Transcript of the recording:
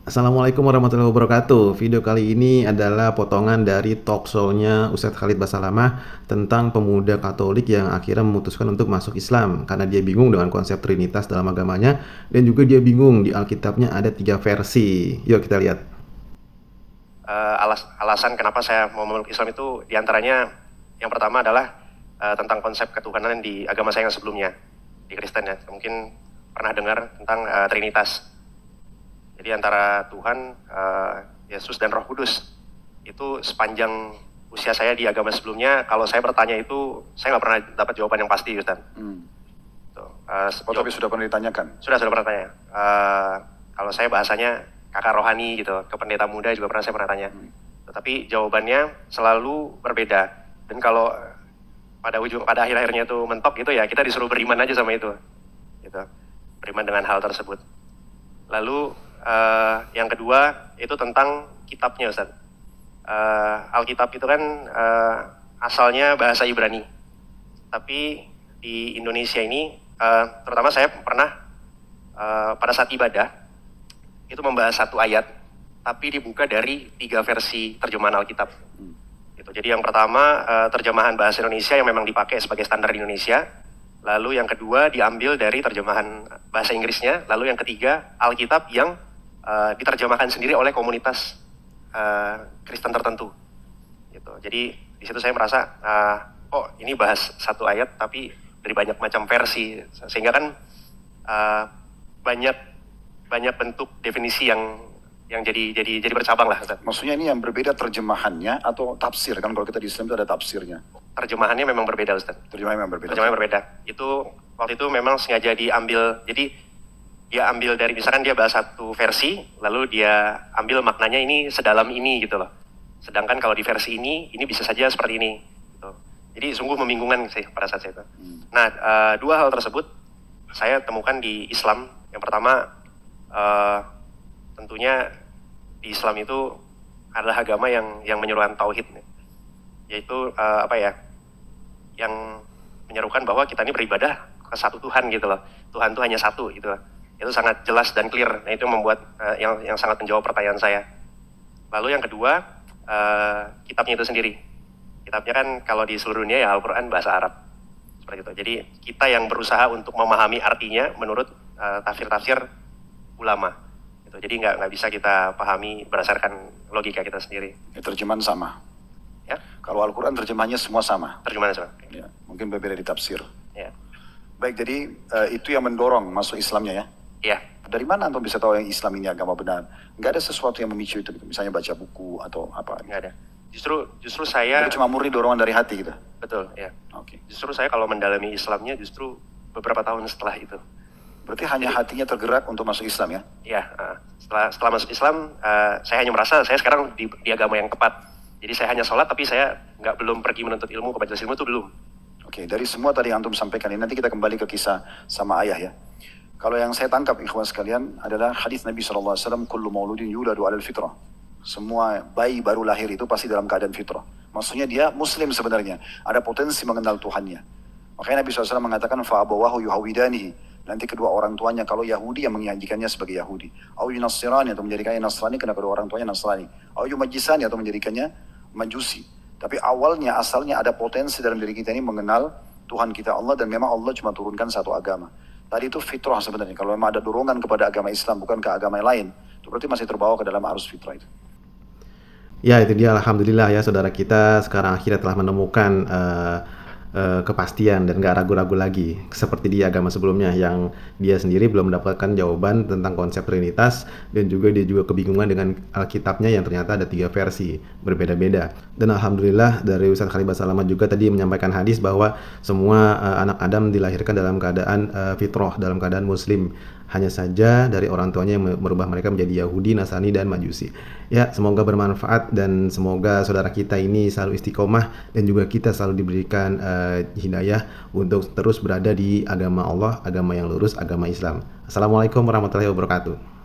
Assalamualaikum warahmatullahi wabarakatuh. Video kali ini adalah potongan dari talk show-nya Ustadz Khalid Basalamah tentang pemuda Katolik yang akhirnya memutuskan untuk masuk Islam karena dia bingung dengan konsep Trinitas dalam agamanya, dan juga dia bingung di Alkitabnya ada 3 versi. Yuk kita lihat. Alasan kenapa saya mau memeluk Islam itu diantaranya yang pertama adalah tentang konsep ketuhanan di agama saya yang sebelumnya, di Kristen ya. Mungkin pernah dengar tentang Trinitas. Jadi antara Tuhan, Yesus dan Roh Kudus. Itu sepanjang usia saya di agama sebelumnya, kalau saya bertanya itu, saya nggak pernah dapat jawaban yang pasti, Ustaz. Tapi sudah pernah ditanyakan? Sudah pernah tanya. Kalau saya bahasanya kakak rohani gitu, ke pendeta muda juga saya pernah tanya. Tetapi jawabannya selalu berbeda. Dan kalau pada akhir-akhirnya itu mentok gitu ya, kita disuruh beriman aja sama itu. Gitu. Beriman dengan hal tersebut. Lalu yang kedua itu tentang kitabnya, Ustaz. Alkitab itu kan asalnya bahasa Ibrani. Tapi di Indonesia ini, terutama saya pernah pada saat ibadah, itu membahas satu ayat, tapi dibuka dari 3 versi terjemahan Alkitab. Gitu. Jadi yang pertama terjemahan bahasa Indonesia yang memang dipakai sebagai standar di Indonesia. Lalu yang kedua diambil dari terjemahan bahasa Inggrisnya. Lalu yang ketiga Alkitab yang diterjemahkan sendiri oleh komunitas Kristen tertentu. Gitu. Jadi di situ saya merasa, ini bahas satu ayat tapi dari banyak macam versi, sehingga kan banyak bentuk definisi yang jadi bercabang lah. Ustaz. Maksudnya ini yang berbeda terjemahannya atau tafsir? Kan kalau kita di Islam itu ada tafsirnya. Terjemahannya memang berbeda, Ustaz. Terjemahannya memang berbeda. Terjemahannya berbeda. Itu waktu itu memang sengaja diambil. Jadi dia ambil dari, misalkan dia bahas satu versi, lalu dia ambil maknanya ini sedalam ini gitu loh. Sedangkan kalau di versi ini bisa saja seperti ini. Gitu. Jadi sungguh membingungkan sih pada saat itu. Nah, 2 hal tersebut saya temukan di Islam. Yang pertama, tentunya di Islam itu adalah agama yang menyerukan tauhid, yaitu yang menyerukan bahwa kita ini beribadah ke satu Tuhan gitu loh. Tuhan itu hanya satu gitu loh. Itu sangat jelas dan clear. Nah, itu membuat yang sangat menjawab pertanyaan saya. Lalu yang kedua, kitabnya itu sendiri. Kitabnya kan kalau di seluruh dunia ya Al-Quran bahasa Arab. Seperti itu. Jadi kita yang berusaha untuk memahami artinya menurut tafsir-tafsir ulama. Gitu. Jadi nggak bisa kita pahami berdasarkan logika kita sendiri. Terjemahan sama. Ya? Kalau Al-Quran terjemahannya semua sama. Terjemahan sama. Ya, mungkin berbeda di tafsir. Ya. Baik, jadi itu yang mendorong masuk Islamnya ya? Iya. Dari mana antum bisa tahu yang Islam ini agama benar? Nggak ada sesuatu yang memicu itu, misalnya baca buku atau apa? Nggak ada. Justru saya... Itu cuma murni dorongan dari hati gitu? Betul, ya. Oke. Justru saya kalau mendalami Islamnya justru beberapa tahun setelah itu. Berarti hanya hatinya tergerak untuk masuk Islam ya? Iya, setelah masuk Islam, saya hanya merasa saya sekarang di agama yang tepat. Jadi saya hanya sholat, tapi saya belum pergi menuntut ilmu, ke majelis ilmu itu belum. Oke, dari semua tadi yang antum sampaikan ini, nanti kita kembali ke kisah sama ayah ya. Kalau yang saya tangkap ikhwan sekalian adalah hadis Nabi SAW, kullu mauludin yuladu alal fitrah. Semua bayi baru lahir itu pasti dalam keadaan fitrah. Maksudnya dia muslim sebenarnya, ada potensi mengenal Tuhannya. Makanya Nabi SAW mengatakan, fa'abawahu yuhawidanihi. Nanti kedua orang tuanya, kalau Yahudi yang menyajikannya sebagai Yahudi. Au yunasirani atau menjadikannya Nasrani karena kedua orang tuanya Nasrani. Au yumajisani atau menjadikannya Majusi. Tapi awalnya, asalnya ada potensi dalam diri kita ini mengenal Tuhan kita Allah, dan memang Allah cuma turunkan satu agama. Tadi itu fitrah sebenarnya. Kalau memang ada dorongan kepada agama Islam, bukan ke agama yang lain, itu berarti masih terbawa ke dalam arus fitrah itu. Ya, itu dia, alhamdulillah ya, saudara kita sekarang akhirnya telah menemukan kepastian dan gak ragu-ragu lagi, seperti di agama sebelumnya yang dia sendiri belum mendapatkan jawaban tentang konsep Trinitas, dan juga dia juga kebingungan dengan Alkitabnya yang ternyata ada 3 versi berbeda-beda. Dan alhamdulillah dari Ustadz Khalid Basalamah juga tadi menyampaikan hadis bahwa semua anak Adam dilahirkan dalam keadaan fitrah, dalam keadaan muslim. Hanya saja dari orang tuanya yang merubah mereka menjadi Yahudi, Nasrani, dan Majusi. Ya, semoga bermanfaat dan semoga saudara kita ini selalu istiqomah dan juga kita selalu diberikan hidayah untuk terus berada di agama Allah, agama yang lurus, agama Islam. Assalamualaikum warahmatullahi wabarakatuh.